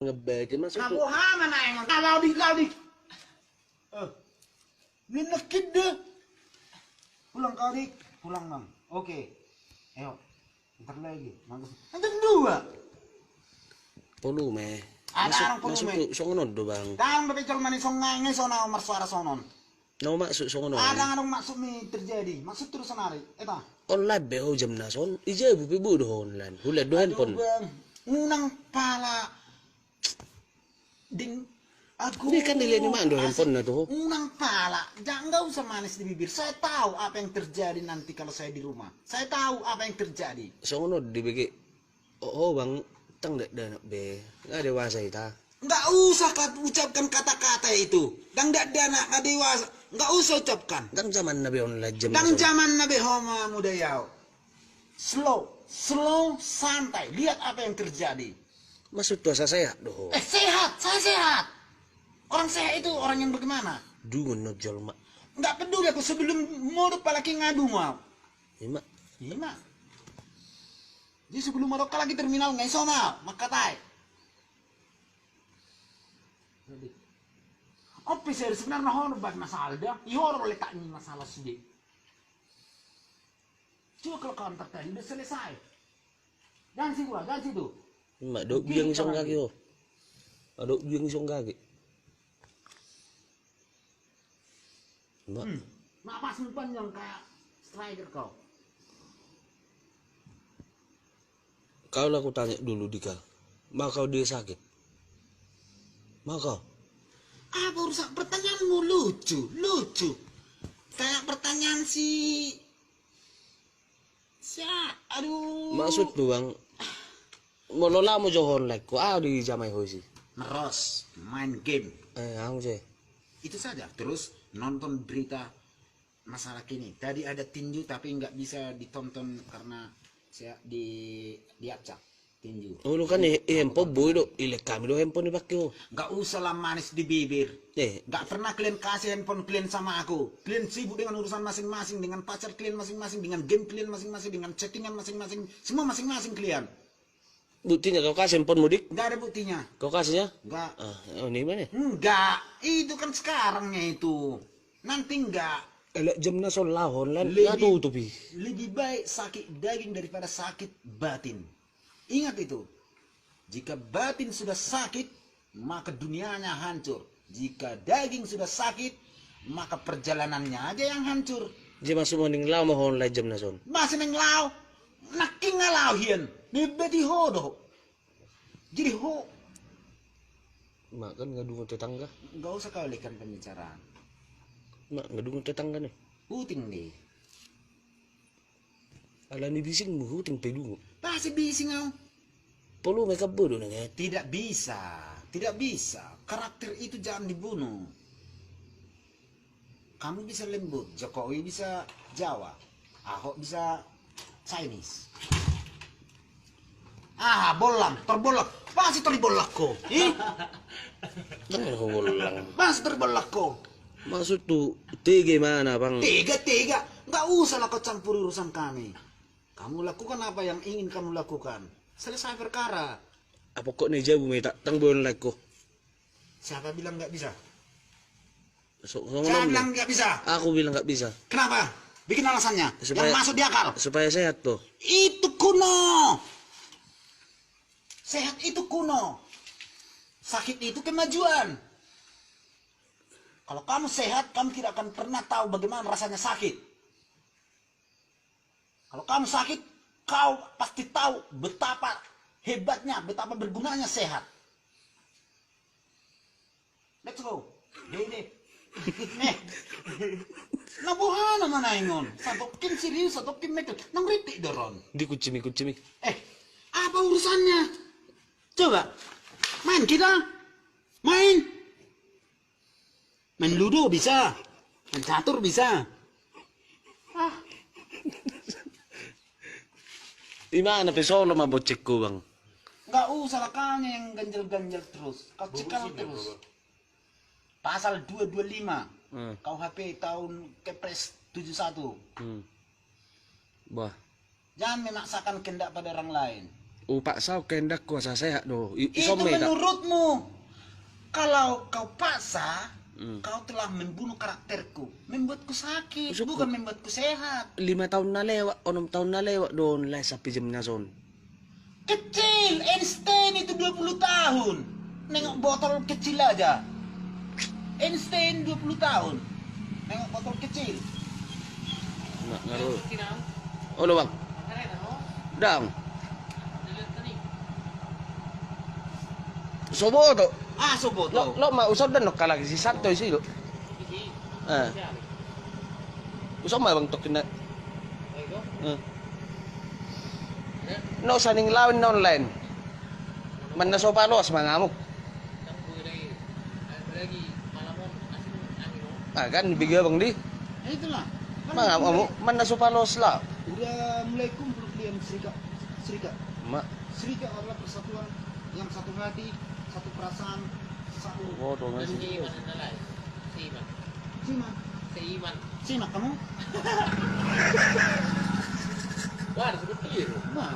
ngebet masuk Kamu hama na engon. Laudi. Ini nekid deh. Pulang kau dik, pulang bang. Oke. Ayo. Ntar lagi. Nanti dua. polu me Ada orang polu masuk me. tuh songonon do bang Kang tapi col mani song ngai sona omar suara sonon. no masuk songonon Ada orang maksud mi terjadi. Maksud terus senari. Eta. online be ho jam nason ije bu pibu do online hulet do handphone Bang. Unang pala. Ding. Aku ini kan dilihat mana do handphone na tuh unang pala, jangan usah manis di bibir. Saya tahu apa yang terjadi nanti kalau saya di rumah. Saya tahu apa yang terjadi. songonon dibagi oh bang tang dana be nggak dewasa ita Nggak usah ucapkan kata-kata itu. Dan nggak dana nggak dewasa. Nggak usah ucapkan. tang zaman nabi online jam Dan nason zaman Nabi Homa muda yau. Slow, santai. Lihat apa yang terjadi. masuk tuh saya do Sehat, saya sehat. Orang sehat itu orang yang bagaimana? dungun no jolma Nggak peduli aku sebelum mau lagi ngadu mau. ima Iya mak. Jadi sebelum mereka lagi terminal nggak sama, makatai. Officer sebenarnya horor buat masalah dah. Horor letaknya masalah sedih. Coba kalau counter tadi udah selesai. Jangan sih gua, jangan situ. ima do biang isong kaki oh do biang isong kaki ima Mak pas panjang kayak striker kau. kalau aku tanya dulu Dika mau kau dia sakit mau kau Apa urusan pertanyaanmu lucu. Kayak pertanyaan aduh. maksud tuh bang mau lola mau johon like ko di jamai hoisi Neros, main game. aku sih Itu saja. Terus nonton berita masalah kini. Tadi ada tinju tapi nggak bisa ditonton karena saya diacak tinju. lu kan handphone boy do ilek kami do handphone dipakai oh Nggak usah lah manis di bibir. Nggak pernah kalian kasih handphone kalian sama aku. Kalian sibuk dengan urusan masing-masing, dengan pacar kalian masing-masing, dengan game kalian masing-masing, dengan chattingan masing-masing, semua masing-masing kalian. buktinya kau kasih handphone mudik Nggak ada buktinya. kau kasihnya Nggak. ini mana Enggak. Itu kan sekarangnya itu. Nanti enggak. elek jam nason lah online Lebih- ya tutupi Lebih baik sakit daging daripada sakit batin. Ingat itu. Jika batin sudah sakit, maka dunianya hancur. Jika daging sudah sakit, maka perjalanannya aja yang hancur. jadi masuk mending lah mau online jam nason Masih neng lau, naking ngalau hian, beti hodo. Jadi ho, mak kan nggak dukung tetangga nggak usah kau alihkan pembicaraan. mak nggak dukung tetangga nih Puting deh, ala ni bising mu huting pedungu pasti bising kau. polu mereka bodoh nih Tidak bisa, tidak bisa. Karakter itu jangan dibunuh. Kamu bisa lembut, Jokowi bisa Jawa, Ahok bisa Chinese. Terbolak. Pasti terbolak kok. Pasti terbolak kok. maksud tuh tiga mana bang Tiga. Nggak usah lah kau campur urusan kami. Kamu lakukan apa yang ingin kamu lakukan. Selesai perkara. apa kok nih jauh me tak tang bon like ko Siapa bilang nggak bisa? so Siapa bilang nggak bisa? aku bilang nggak bisa Kenapa? Bikin alasannya. Supaya- Yang masuk di akal. supaya sehat tuh Itu kuno. Sehat itu kuno. Sakit itu kemajuan. Kalau kamu sehat, kamu tidak akan pernah tahu bagaimana rasanya sakit. Kalau kamu sakit, kau pasti tahu betapa hebatnya, betapa bergunanya sehat. Let's go. Dede. Nih. Nabuhana mana ingon? Satokin serius, satokin mekel. Nang ritik doron. di kucimi Apa urusannya? Coba. Main kita. Main ludo bisa. Main catur bisa. di mana pesolo mabocek ko bang Nggak usah lah kau yang ganjel-ganjel terus. Kau cekal terus. Pasal 225 KUHP tahun Kepres 71. Wah, Jangan memaksakan kehendak pada orang lain. paksa kehendak kuasa sehat do. Itu menurutmu. Kalau kau paksa, kau telah membunuh karakterku, membuatku sakit, bukan membuatku sehat. 5 tahun na lewat, 6 tahun na lewat doon lai sa pijam na zon. Kecil, Einstein itu 20 tahun. Nengok botol kecil aja. Einstein 20 tahun. Nengok botol kecil. Nak ngaruh. Oh lo bang. Dang. Sobo to. Sobo to. Lo ma usap dan no kalagi si Santo isi lo. Usap ma bang tok na. No saning lawan na online. Man na sopa lo as mangamok. Kan bigyan bang di. Itulah. Mangamok man na sopa lo lah. Udah mulai kumpul dia serikat. Mak. Serikat adalah persatuan yang satu hati, satu perasaan, satu. Oh, dong nasi. Simak kamu? Wah, seperti itu. Nah,